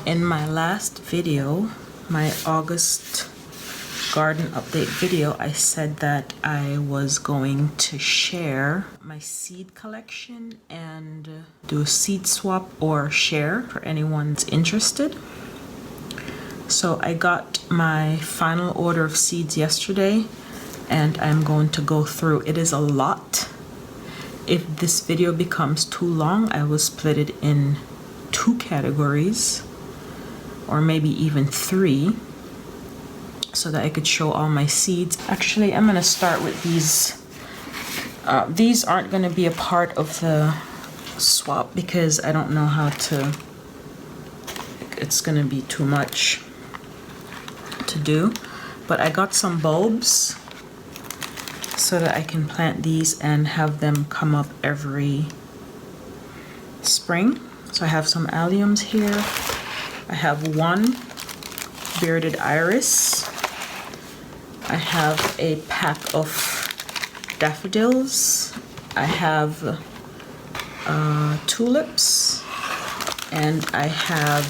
In my last video, my August garden update video, I said that I was going to share my seed collection and do a seed swap or share for anyone that's interested. So I got my final order of seeds yesterday and I'm going to go through. It is a lot. If this video becomes too long, I will split it in 2 categories or maybe even 3 so that I could show all my seeds. Actually, I'm gonna start with these. These aren't gonna be a part of the swap because I don't know how to, it's gonna be too much to do. But I got some bulbs so that I can plant these and have them come up every spring. So I have some alliums here. I have one bearded iris. I have a pack of daffodils. I have tulips, and I have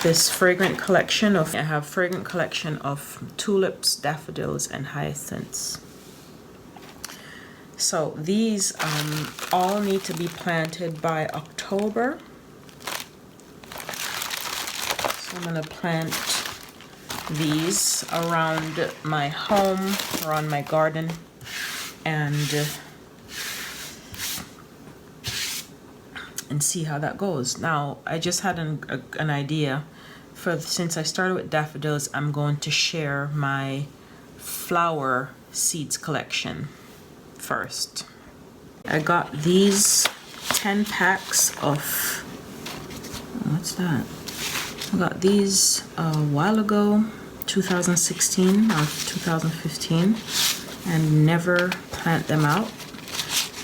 this fragrant collection of tulips, daffodils, and hyacinths. So these all need to be planted by October. So I'm gonna plant these around my home, around my garden, and see how that goes. Now, I just had an idea. Since I started with daffodils, I'm going to share my flower seeds collection first. I got these 10 packs of, what's that? I got these a while ago, 2016 or 2015, and never plant them out.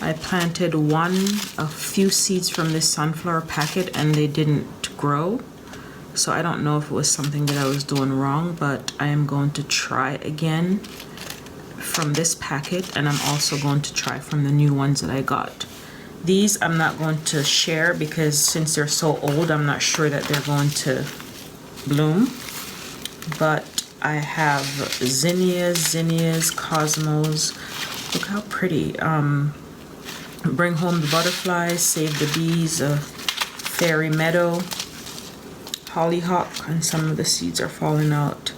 I planted a few seeds from this sunflower packet and they didn't grow. So I don't know if it was something that I was doing wrong, but I am going to try again from this packet, and I'm also going to try from the new ones that I got. These I'm not going to share because since they're so old, I'm not sure that they're going to bloom. But I have zinnias, cosmos. Look how pretty. Bring home the butterflies, save the bees, fairy meadow, hollyhock, and some of the seeds are falling out.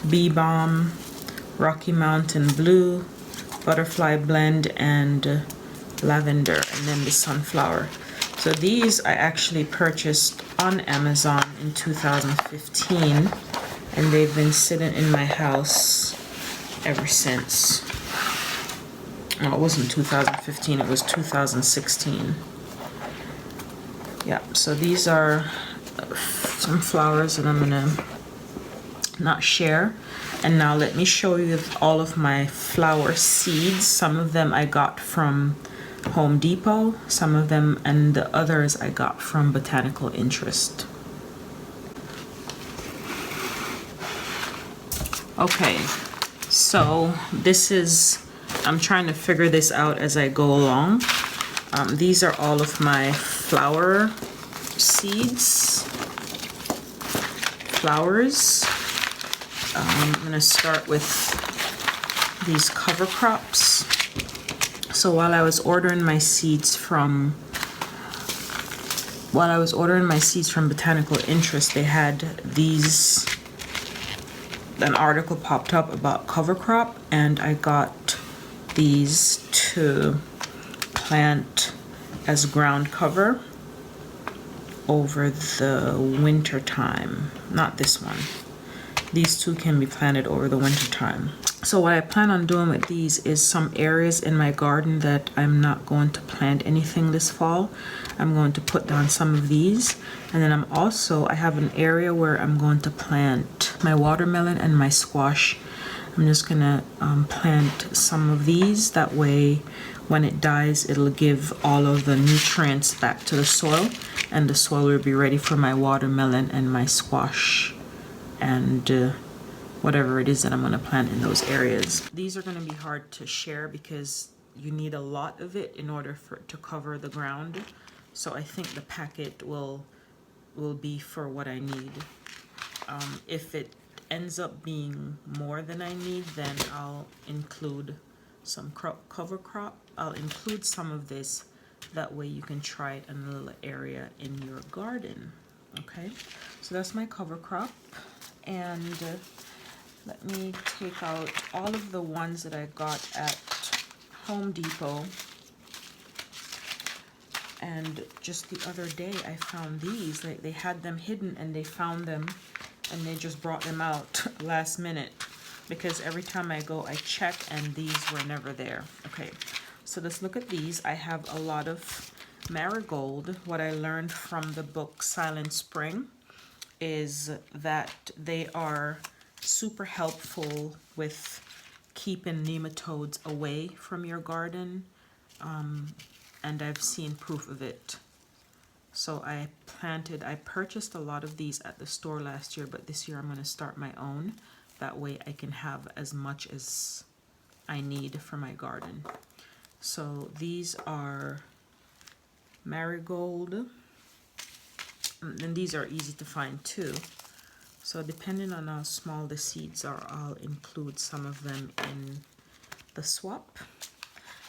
Bee balm, Rocky Mountain blue, butterfly blend, and lavender, and then the sunflower. So these I actually purchased on Amazon in 2015, and they've been sitting in my house ever since. No, it wasn't 2015, it was 2016. Yeah, so these are some flowers that I'm gonna not share. And now let me show you all of my flower seeds. Some of them I got from Home Depot, some of them, and the others I got from Botanical Interest. Okay, so this is, I'm trying to figure this out as I go along. These are all of my flower seeds, flowers. I'm gonna start with these cover crops. So while I was ordering my seeds from Botanical Interest, they had these, an article popped up about cover crop, and I got these to plant as ground cover over the winter time. Not this one. These two can be planted over the winter time. So what I plan on doing with these is some areas in my garden that I'm not going to plant anything this fall. I'm going to put down some of these, and then I have an area where I'm going to plant my watermelon and my squash. I'm just gonna plant some of these. That way when it dies, it'll give all of the nutrients back to the soil, and the soil will be ready for my watermelon and my squash and whatever it is that I'm going to plant in those areas. These are going to be hard to share because you need a lot of it in order for it to cover the ground. So I think the packet will will be for what I need. If it ends up being more than I need, then I'll include some cover crop. I'll include some of this. That way you can try it in a little area in your garden. Okay, so that's my cover crop. And let me take out all of the ones that I got at Home Depot. And just the other day I found these, like they had them hidden and they found them and they just brought them out last minute, because every time I go I check and these were never there. Okay, so let's look at these. I have a lot of marigold. What I learned from the book Silent Spring is that they are super helpful with keeping nematodes away from your garden, and I've seen proof of it. So I purchased a lot of these at the store last year, but this year I'm going to start my own. That way I can have as much as I need for my garden. So these are marigold, and these are easy to find too. So depending on how small the seeds are, I'll include some of them in the swap.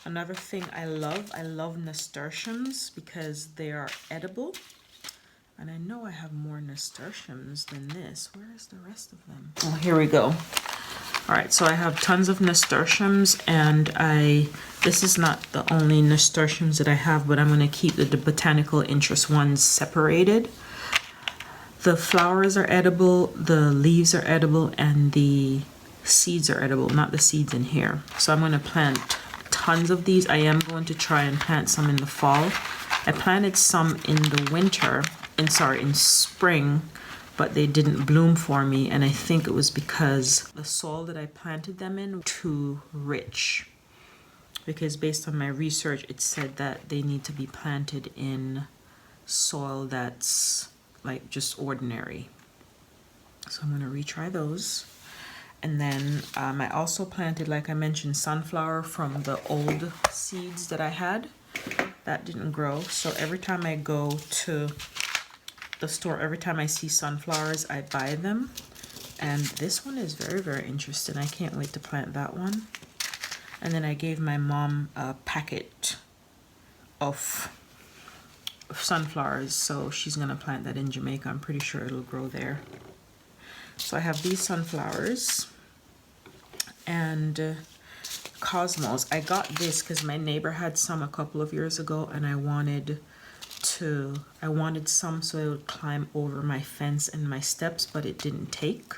Another thing I love nasturtiums because they are edible. And I know I have more nasturtiums than this. Where is the rest of them? Oh, here we go. All right, so I have tons of nasturtiums, and this is not the only nasturtiums that I have, but I'm going to keep the botanical interest ones separated. The flowers are edible, the leaves are edible, and the seeds are edible, not the seeds in here. So I'm going to plant tons of these. I am going to try and plant some in the fall. I planted some in the winter, in spring, but they didn't bloom for me, and I think it was because the soil that I planted them in was too rich. Because based on my research, it said that they need to be planted in soil that's like just ordinary. So I'm going to retry those. And then I also planted, like I mentioned, sunflower from the old seeds that I had. That didn't grow. So every time I go to the store, every time I see sunflowers, I buy them. And this one is very, very interesting. I can't wait to plant that one. And then I gave my mom a packet of sunflowers. So she's going to plant that in Jamaica. I'm pretty sure it'll grow there. So I have these sunflowers and cosmos. I got this because my neighbor had some a couple of years ago, and I wanted some so it would climb over my fence and my steps, but it didn't take.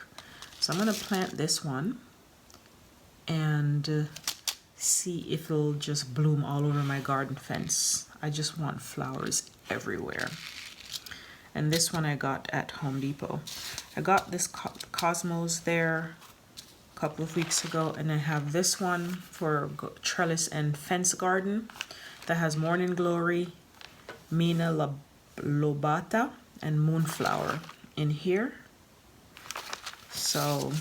So I'm going to plant this one and see if it'll just bloom all over my garden fence. I just want flowers everywhere. And this one I got at Home Depot. I got this cosmos there a couple of weeks ago, and I have this one for trellis and fence garden that has morning glory, Mina lobata, and moonflower in here. So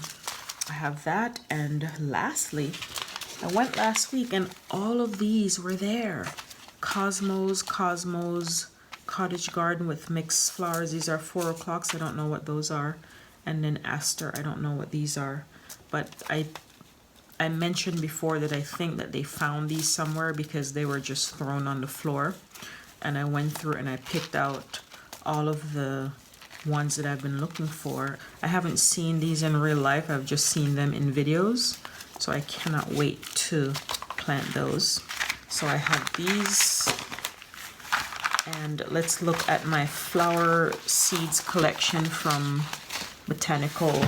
I have that. And lastly, I went last week and all of these were there. Cosmos, cottage garden with mixed flowers. These are 4 o'clocks. I don't know what those are. And then aster. I don't know what these are. But I mentioned before that I think that they found these somewhere because they were just thrown on the floor. And I went through and I picked out all of the ones that I've been looking for. I haven't seen these in real life. I've just seen them in videos. So I cannot wait to plant those. So I have these. And let's look at my flower seeds collection from Botanical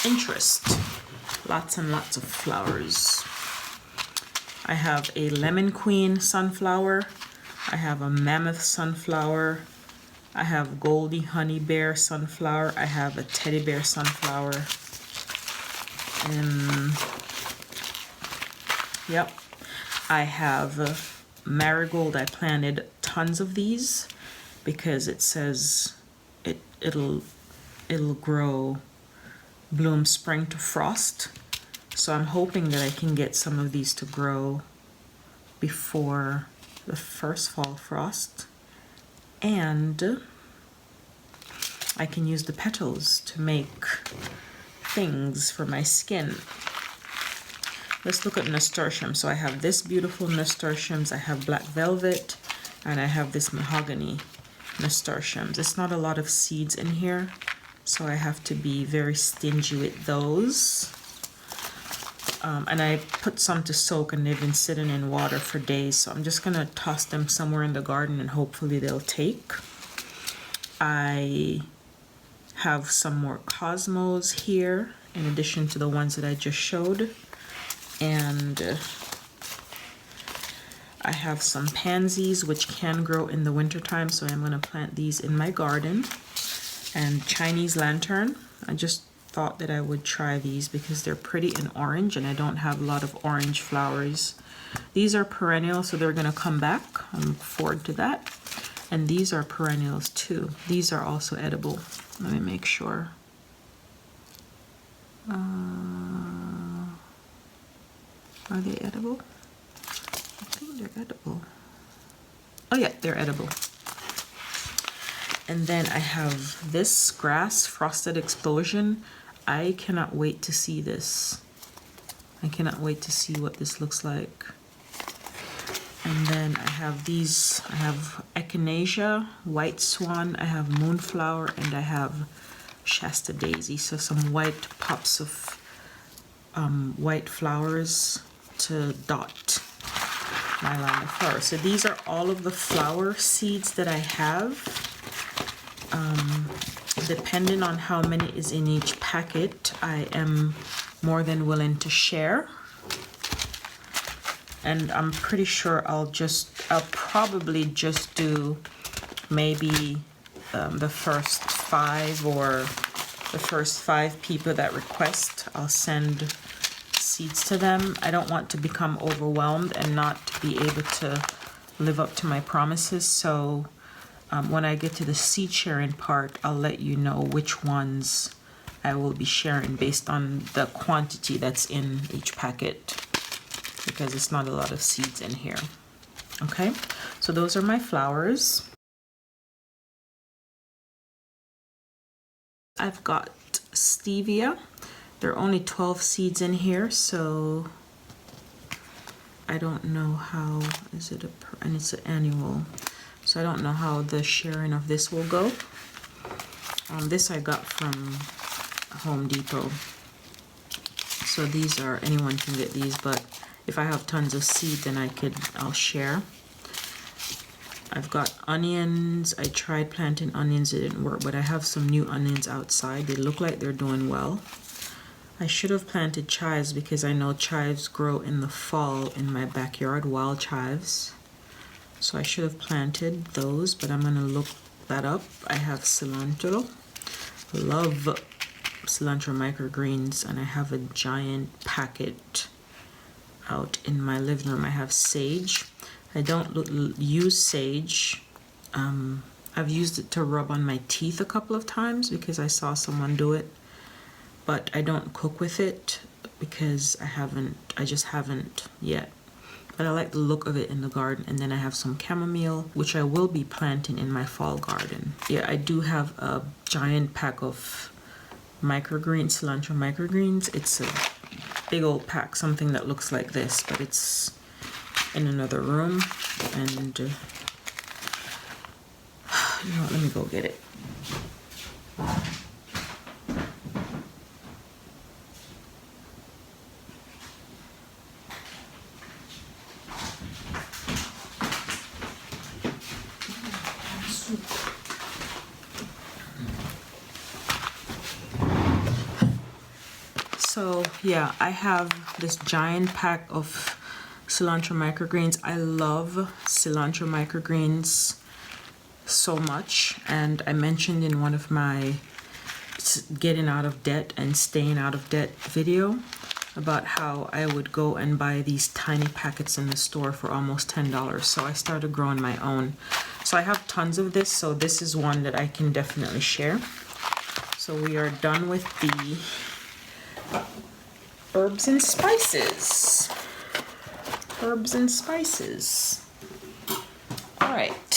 Interest. Lots and lots of flowers. I have a lemon queen sunflower. I have a mammoth sunflower. I have Goldie honey bear sunflower. I have a teddy bear sunflower. Yep. I have marigold. I planted tons of these because it says it'll grow, bloom spring to frost. So I'm hoping that I can get some of these to grow before the first fall frost. And I can use the petals to make things for my skin. Let's look at nasturtium. So I have this beautiful nasturtiums, I have black velvet, and I have this mahogany nasturtiums. It's not a lot of seeds in here, so I have to be very stingy with those. And I put some to soak, and they've been sitting in water for days, so I'm just gonna toss them somewhere in the garden and hopefully they'll take. I have some more cosmos here in addition to the ones that I just showed, and I have some pansies which can grow in the wintertime, so I'm going to plant these in my garden. And Chinese lantern, I just thought that I would try these because they're pretty in orange and I don't have a lot of orange flowers. These are perennial, so they're going to come back. I look forward to that. And these are perennials too. These are also edible. Let me make sure. Are they edible? I think they're edible. Oh yeah, they're edible. And then I have this grass, Frosted Explosion. I cannot wait to see this. I cannot wait to see what this looks like. And then I have these, I have Echinacea, White Swan, I have Moonflower, and I have Shasta Daisy. So some white pops of white flowers to dot my line of flowers. So these are all of the flower seeds that I have. Depending on how many is in each packet, I am more than willing to share. And I'm pretty sure I'll probably just do maybe the first 5 or the first 5 people that request. I'll send seeds to them. I don't want to become overwhelmed and not be able to live up to my promises. So when I get to the seed sharing part, I'll let you know which ones I will be sharing based on the quantity that's in each packet, because it's not a lot of seeds in here. Okay, so those are my flowers. I've got stevia. There are only 12 seeds in here, so I don't know how, is it and it's an annual, so I don't know how the sharing of this will go. This I got from Home Depot. So these are, anyone can get these, but if I have tons of seed, then I'll share. I've got onions. I tried planting onions, it didn't work, but I have some new onions outside. They look like they're doing well. I should have planted chives because I know chives grow in the fall in my backyard, wild chives. So I should have planted those, but I'm gonna look that up. I have cilantro. Love cilantro microgreens, and I have a giant packet out in my living room. I have sage. I don't use sage. I've used it to rub on my teeth a couple of times because I saw someone do it, but I don't cook with it because I just haven't yet. But I like the look of it in the garden. And then I have some chamomile, which I will be planting in my fall garden. Yeah, I do have a giant pack of microgreens, cilantro microgreens. It's a big old pack, something that looks like this, but it's in another room. And you know what, let me go get it. So yeah, I have this giant pack of cilantro microgreens. I love cilantro microgreens so much, and I mentioned in one of my getting out of debt and staying out of debt video about how I would go and buy these tiny packets in the store for almost $10. So I started growing my own. So I have tons of this, so this is one that I can definitely share. So we are done with the herbs and spices. Herbs and spices. All right,